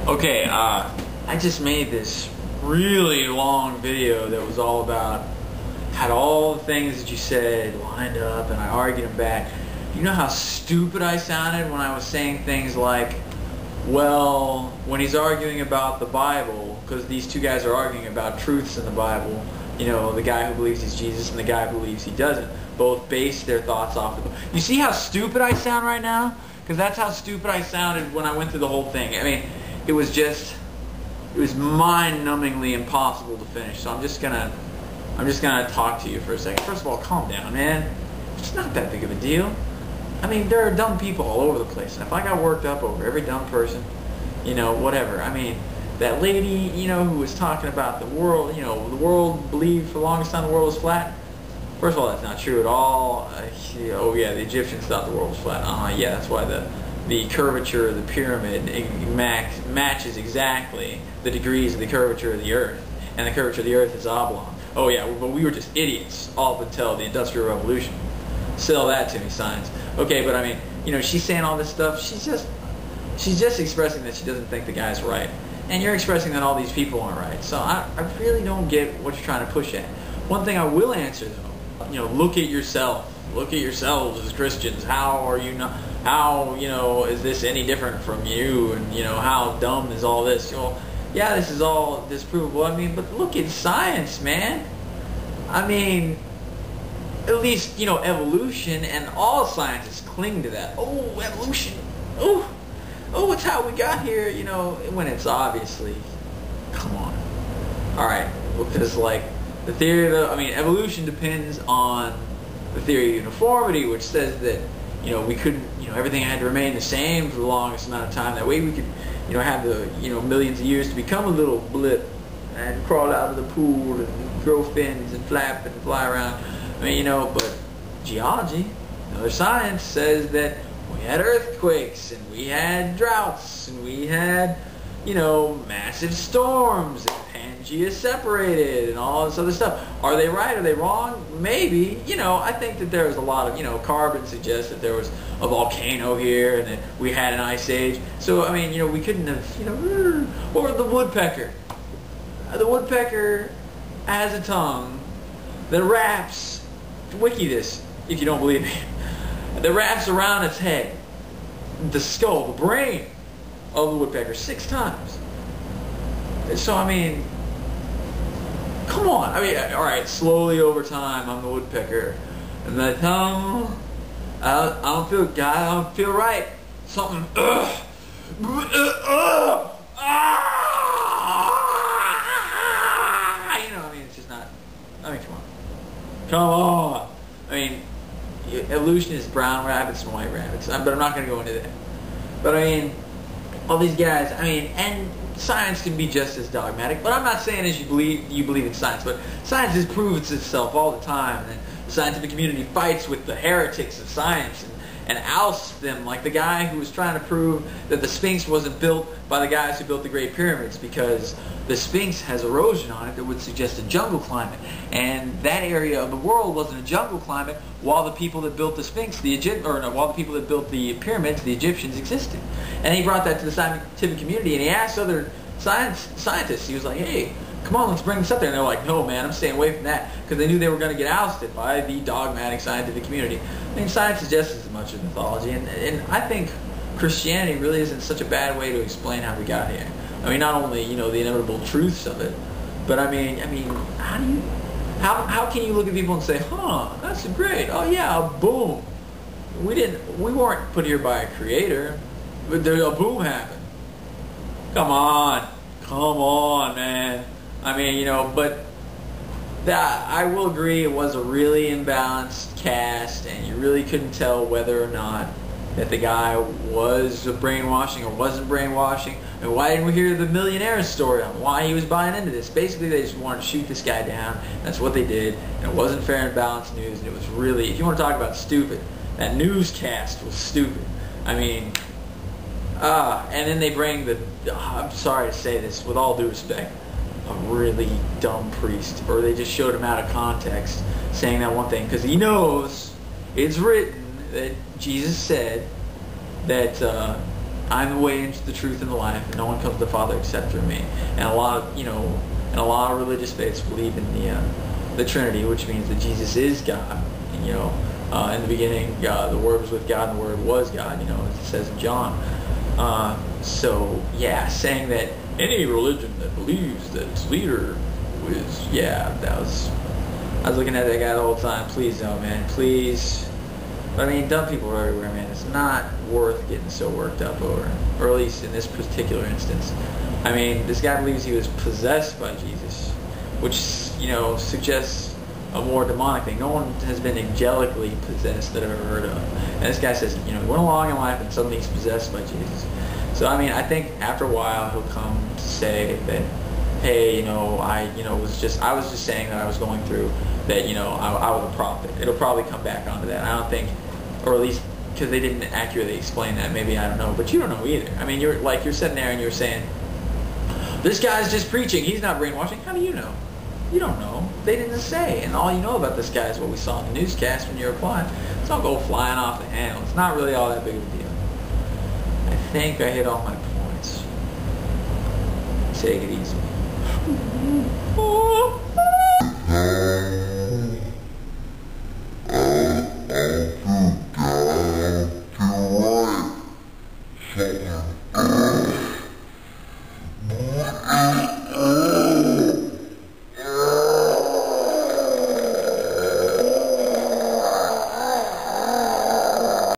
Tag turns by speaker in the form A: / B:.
A: Okay, I just made this really long video that was all about, had all the things that you said lined up, and I argued them back. You know how stupid I sounded when I was saying things like, well, when he's arguing about the Bible, because these two guys are arguing about truths in the Bible, you know, the guy who believes he's Jesus and the guy who believes he doesn't, both base their thoughts off of the Bible. You see how stupid I sound right now? Because that's how stupid I sounded when I went through the whole thing. I mean, it was mind-numbingly impossible to finish. So I'm just gonna talk to you for a second. First of all, calm down, man. It's not that big of a deal. I mean, there are dumb people all over the place. And if I got worked up over every dumb person, you know, whatever. I mean, that lady, you know, who was talking about the world, you know, the world believed for the longest time the world was flat. First of all, that's not true at all. Oh yeah, the Egyptians thought the world was flat. Yeah, that's why the curvature of the pyramid matches exactly the degrees of the curvature of the Earth, and the curvature of the Earth is oblong. Oh yeah, but we were just idiots all up until the Industrial Revolution. Sell that to me, science. Okay, but I mean, you know, she's saying all this stuff. She's just expressing that she doesn't think the guy's right, and you're expressing that all these people aren't right. So I really don't get what you're trying to push at. One thing I will answer though, you know, look at yourself. Look at yourselves as Christians. How are you not? How, you know, is this any different from you? And, you know, how dumb is all this? Well, yeah, this is all disprovable. I mean, but look at science, man. I mean, at least, you know, evolution, and all scientists cling to that. Oh, evolution. Oh, it's how we got here, you know, when it's obviously, come on. All right, because, like, the theory of I mean, evolution depends on the theory of uniformity, which says that, you know, we couldn't, you know, everything had to remain the same for the longest amount of time. That way we could, you know, have the, you know, millions of years to become a little blip and crawl out of the pool and grow fins and flap and fly around. I mean, you know, but geology, another science, says that we had earthquakes and we had droughts and we had, you know, massive storms and Pangea separated and all this other stuff. Are they right? Are they wrong? Maybe. You know, I think that there was a lot of, you know, carbon suggests that there was a volcano here and that we had an ice age. So, I mean, you know, we couldn't have, you know, or the woodpecker. The woodpecker has a tongue that wraps, wiki this if you don't believe me, that wraps around its head, the skull, the brain of the woodpecker 6 times. So, I mean, come on. I mean, all right, slowly over time, I'm the woodpecker. And the tongue, I don't feel right. Something, you know, I mean, it's just not, I mean, come on. Come on. I mean, evolution is brown rabbits and white rabbits, but I'm not going to go into that. But I mean, all these guys, I mean, and science can be just as dogmatic, but I'm not saying as you believe in science, but science has proven itself all the time, and the scientific community fights with the heretics of science and ousts them, like the guy who was trying to prove that the Sphinx wasn't built by the guys who built the Great Pyramids, because the Sphinx has erosion on it that would suggest a jungle climate, and that area of the world wasn't a jungle climate while the people that built the Sphinx, while the people that built the pyramids, the Egyptians, existed. And he brought that to the scientific community, and he asked other scientists. He was like, "Hey, come on, let's bring this up there." And they're like, "No, man, I'm staying away from that," because they knew they were going to get ousted by the dogmatic scientific community. I mean, science is just as much of mythology, and I think Christianity really isn't such a bad way to explain how we got here. I mean, not only, you know, the inevitable truths of it, but I mean, how can you look at people and say, "Huh, that's great. Oh yeah, boom. We weren't put here by a creator, but a boom happened." Come on, man. I mean, you know, but that, I will agree, it was a really imbalanced cast, and you really couldn't tell whether or not that the guy was brainwashing or wasn't brainwashing. And why didn't we hear the millionaire's story on why he was buying into this? Basically, they just wanted to shoot this guy down. That's what they did, and it wasn't fair and balanced news, and it was really, if you want to talk about stupid, that newscast was stupid. I mean, and then they bring the, I'm sorry to say this, with all due respect, a really dumb priest, or they just showed him out of context saying that one thing, because he knows it's written that Jesus said that I'm the way, the truth, and the life, and no one comes to the Father except through me. And a lot of, and a lot of religious faiths believe in the Trinity, which means that Jesus is God. And, in the beginning, the Word was with God, and the Word was God. As it says in John. So yeah, saying that any religion that believes that its leader was, I was looking at that guy the whole time. Please don't, man. Please. But I mean, dumb people are everywhere, man. It's not worth getting so worked up over. Or at least in this particular instance. I mean, this guy believes he was possessed by Jesus, which, suggests a more demonic thing. No one has been angelically possessed that I've ever heard of. And this guy says, he went along in life and suddenly he's possessed by Jesus. So, I mean, I think after a while he'll come to say that, hey, I was just saying that I was going through that, I was a prophet. It'll probably come back onto that. I don't think, or at least because they didn't accurately explain that. Maybe, I don't know, but you don't know either. I mean, you're sitting there and you're saying, this guy's just preaching. He's not brainwashing. How do you know? You don't know. They didn't say. And all you know about this guy is what we saw in the newscast when you were applying. It's all go flying off the handle. It's not really all that big of a deal. I think I hit all my points. Take it easy. Oh.